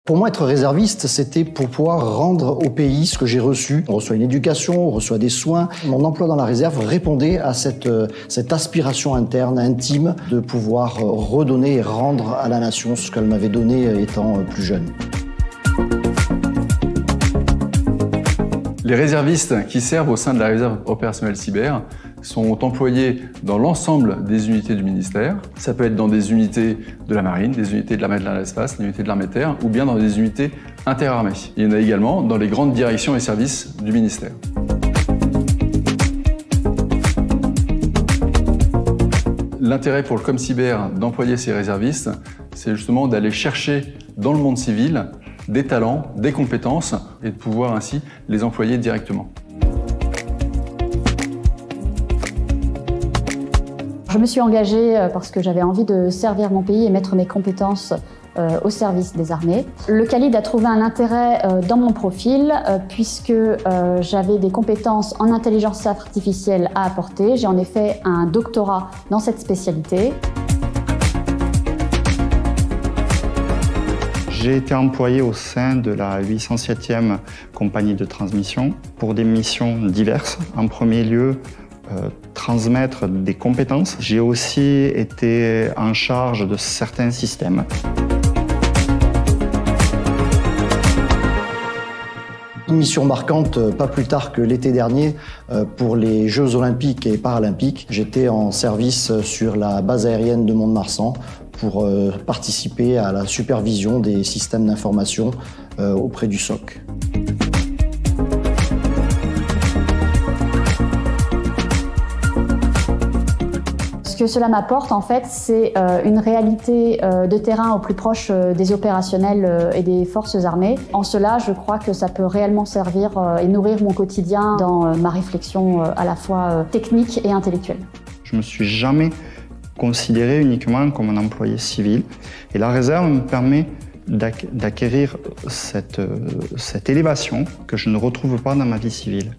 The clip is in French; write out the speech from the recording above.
Pour moi, être réserviste, c'était pour pouvoir rendre au pays ce que j'ai reçu. On reçoit une éducation, on reçoit des soins. Mon emploi dans la réserve répondait à cette aspiration interne, intime, de pouvoir redonner et rendre à la nation ce qu'elle m'avait donné étant plus jeune. Les réservistes qui servent au sein de la réserve opérationnelle cyber sont employés dans l'ensemble des unités du ministère. Ça peut être dans des unités de la marine, des unités de l'armée de l'espace, des unités de l'armée de terre, ou bien dans des unités interarmées. Il y en a également dans les grandes directions et services du ministère. L'intérêt pour le ComCyber d'employer ces réservistes, c'est justement d'aller chercher dans le monde civil des talents, des compétences, et de pouvoir ainsi les employer directement. Je me suis engagée parce que j'avais envie de servir mon pays et mettre mes compétences au service des armées. Le CALID a trouvé un intérêt dans mon profil puisque j'avais des compétences en intelligence artificielle à apporter. J'ai en effet un doctorat dans cette spécialité. J'ai été employé au sein de la 807e compagnie de transmission pour des missions diverses. En premier lieu, transmettre des compétences. J'ai aussi été en charge de certains systèmes. Une mission marquante, pas plus tard que l'été dernier, pour les Jeux Olympiques et Paralympiques. J'étais en service sur la base aérienne de Mont-de-Marsan pour participer à la supervision des systèmes d'information auprès du SOC. Ce que cela m'apporte, en fait, c'est une réalité de terrain au plus proche des opérationnels et des forces armées. En cela, je crois que ça peut réellement servir et nourrir mon quotidien dans ma réflexion à la fois technique et intellectuelle. Je me suis jamais considéré uniquement comme un employé civil. Et la réserve me permet d'acquérir cette élévation que je ne retrouve pas dans ma vie civile.